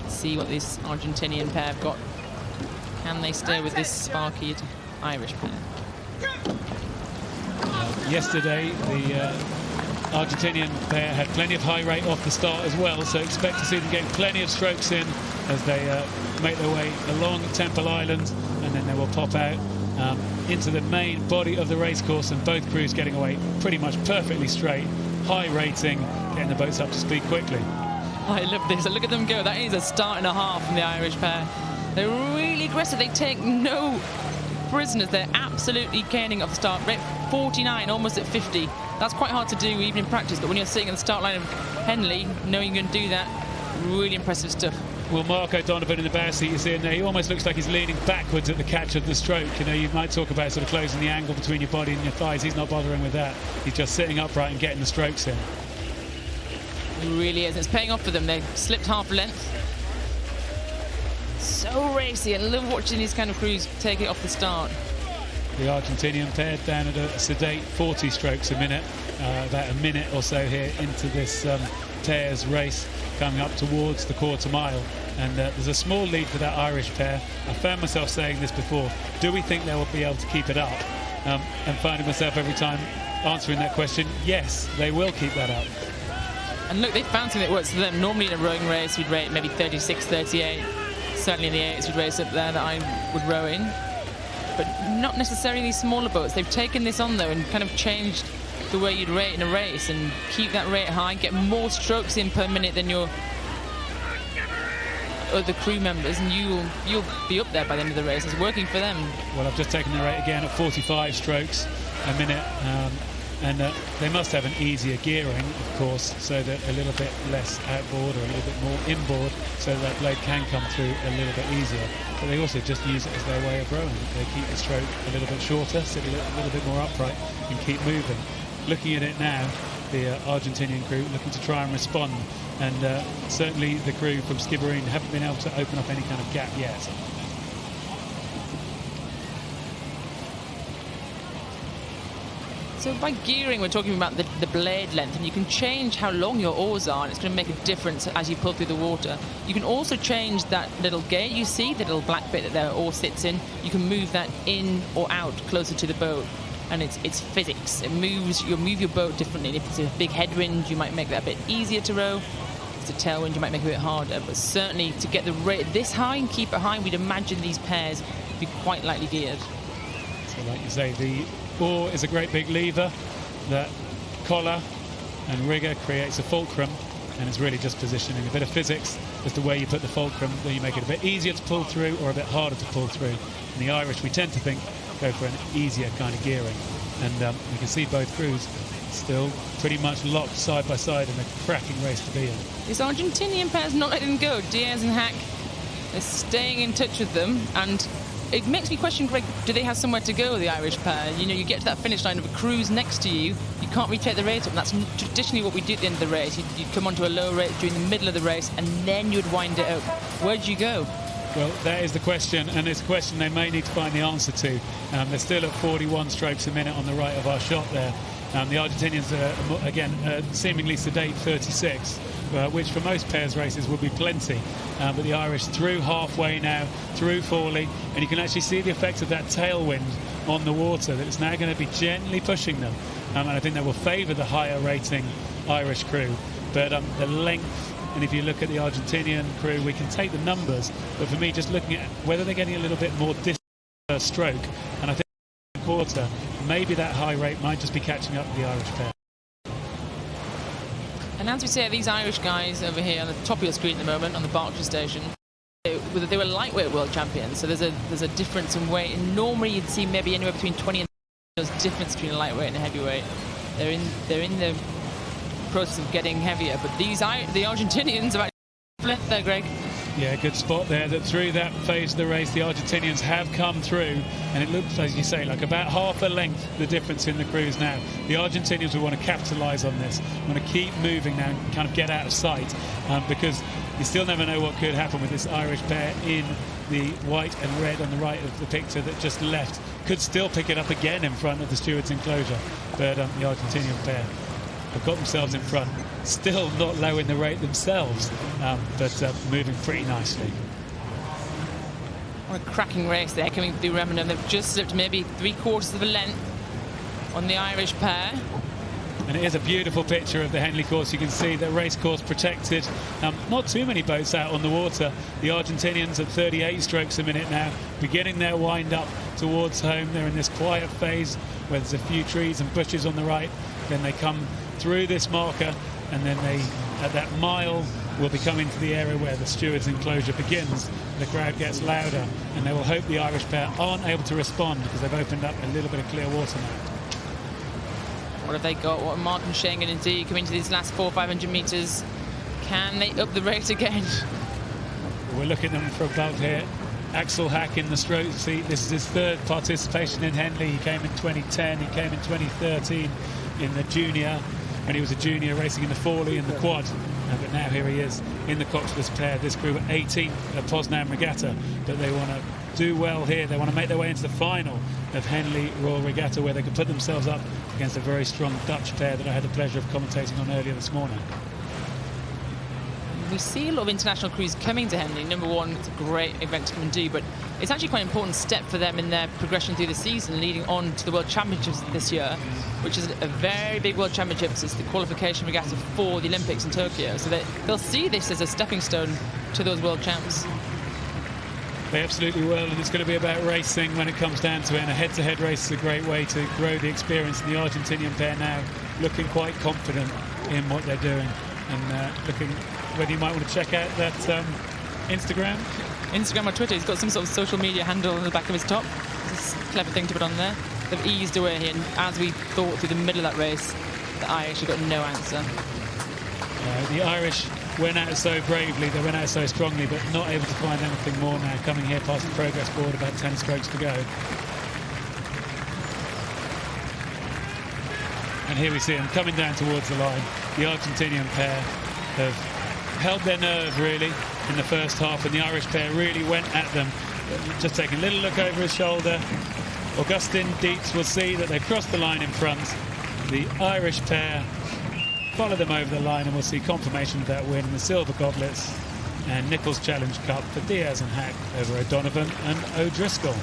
Let's see what this Argentinian pair have got. Can they stay with this sparky Irish pair? Yesterday, the Argentinian pair had plenty of high rate off the start as well, so expect to see them getting plenty of strokes in as they make their way along Temple Island, and then they will pop out into the main body of the racecourse, and both crews getting away pretty much perfectly straight, high rating, getting the boats up to speed quickly. I love this. Look at them go. That is a start and a half from the Irish pair. They're really aggressive. They take no prisoners. They're absolutely caning off the start. Rate 49, almost at 50. That's quite hard to do even in practice, but when you're sitting at the start line of Henley, knowing you can do that, really impressive stuff. Well, Marco Donovan in the bow seat, you see in there, he almost looks like he's leaning backwards at the catch of the stroke. You know, you might talk about sort of closing the angle between your body and your thighs. He's not bothering with that. He's just sitting upright and getting the strokes in. It really is. It's paying off for them. They've slipped half length. So racy. I love watching these kind of crews take it off the start. The Argentinian pair down at a sedate 40 strokes a minute, about a minute or so here into this pairs race, coming up towards the quarter mile, and there's a small lead for that Irish pair. I found myself saying this before, do we think they will be able to keep it up? And finding myself every time answering that question, yes, they will keep that up. And look, they found something that works for them. Normally in a rowing race we'd rate maybe 36, 38, certainly in the 8s we'd race up there that I would row in, but not necessarily these smaller boats. They've taken this on though and kind of changed the way you'd rate in a race and keep that rate high, get more strokes in per minute than your other crew members, and you'll be up there by the end of the race. It's working for them. Well, I've just taken the rate again at 45 strokes a minute, and they must have an easier gearing, of course, so that a little bit less outboard or a little bit more inboard, so that blade can come through a little bit easier. But they also just use it as their way of rowing. They keep the stroke a little bit shorter, sit a little bit more upright, and keep moving. Looking at it now, the Argentinian crew looking to try and respond, and certainly the crew from Skibbereen haven't been able to open up any kind of gap yet. So by gearing, we're talking about the blade length, and you can change how long your oars are, and it's going to make a difference as you pull through the water. You can also change that little gate you see, the little black bit that their oar sits in. You can move that in or out closer to the boat, and it's physics. It moves. You'll move your boat differently. And if it's a big headwind, you might make that a bit easier to row. If it's a tailwind, you might make it a bit harder. But certainly to get the rate this high and keep it high, we'd imagine these pairs would be quite lightly geared. So like you say, the oar is a great big lever. That collar and rigger creates a fulcrum, and it's really just positioning, a bit of physics as to where you put the fulcrum, then you make it a bit easier to pull through or a bit harder to pull through. In the Irish, we tend to think go for an easier kind of gearing, and we can see both crews still pretty much locked side by side in a cracking race to be in. This Argentinian pair's not letting them go. Diaz and Haack, they're staying in touch with them, and it makes me question, Greg, do they have somewhere to go, the Irish pair? You know, you get to that finish line of a cruise next to you, you can't retake the rate up, and that's traditionally what we do at the end of the race. You'd come onto a low rate during the middle of the race, and then you'd wind it up. Where'd you go? Well, that is the question, and it's a question they may need to find the answer to. They're still at 41 strokes a minute on the right of our shot there. The Argentinians are, again, seemingly sedate 36, which for most pairs races would be plenty. But the Irish through halfway now, through Forley, and you can actually see the effects of that tailwind on the water, that it's now going to be gently pushing them. And I think that will favour the higher rating Irish crew. But the length, and if you look at the Argentinian crew, we can take the numbers, but for me, just looking at whether they're getting a little bit more distance per stroke, and I think quarter, maybe that high rate might just be catching up with the Irish pair. And as we say, these Irish guys over here on the top of your screen at the moment on the Berkshire station, they were lightweight world champions, so there's a difference in weight, and normally you'd see maybe anywhere between 20 and 30 there's difference between a lightweight and a heavyweight. They're in the process of getting heavier, but the Argentinians have actually left there, Greg. Yeah, good spot there, that through that phase of the race the Argentinians have come through, and it looks, as you say, like about half a length the difference in the crews now. The Argentinians will want to capitalise on this, want to keep moving now and kind of get out of sight, because you still never know what could happen with this Irish pair in the white and red on the right of the picture that just left. Could still pick it up again in front of the steward's enclosure, but the Argentinian pair have got themselves in front. Still not low in the rate themselves, but moving pretty nicely. What a cracking race there coming through Remington. They've just slipped maybe 3/4 of a length on the Irish pair. And it is a beautiful picture of the Henley course. You can see the race course protected. Not too many boats out on the water. The Argentinians at 38 strokes a minute now, beginning their wind up towards home. They're in this quiet phase where there's a few trees and bushes on the right. Then they come through this marker, and then they, at that mile, will be coming to the area where the stewards' enclosure begins. The crowd gets louder, and they will hope the Irish pair aren't able to respond because they've opened up a little bit of clear water now. What have they got? What are Mark and Shane going to do coming to these last 400-500 metres? Can they up the rate again? We're looking at them from above here. Axel Haack in the stroke seat. This is his third participation in Henley. He came in 2010, he came in 2013 in the junior, when he was a junior racing in the Forley and the quad. But now here he is in the coxless pair. This group at 18th at Poznan Regatta, but they want to do well here. They want to make their way into the final of Henley Royal Regatta, where they can put themselves up against a very strong Dutch pair that I had the pleasure of commentating on earlier this morning. We see a lot of international crews coming to Henley. Number one, it's a great event to come and do, but it's actually quite an important step for them in their progression through the season, leading on to the World Championships this year, which is a very big World Championships. It's the qualification regatta for the Olympics in Tokyo, so they'll see this as a stepping stone to those World Champs. They absolutely will, and it's going to be about racing when it comes down to it. And a head-to-head race is a great way to grow the experience. And the Argentinian pair now looking quite confident in what they're doing, and looking whether you might want to check out that Instagram or Twitter. He's got some sort of social media handle on the back of his top. It's a clever thing to put on there. They've eased away here, and as we thought through the middle of that race, the Irish have got no answer. The Irish went out so bravely, they went out so strongly, but not able to find anything more now, coming here past the progress board, about 10 strokes to go. And here we see them coming down towards the line. The Argentinian pair have held their nerve really in the first half, and the Irish pair really went at them. Just taking a little look over his shoulder, Augustin Dietz will see that they've crossed the line in front. The Irish pair follow them over the line, and we'll see confirmation of that win in the silver goblets and Nickalls Challenge Cup for Diaz and Haack over O'Donovan and O'Driscoll.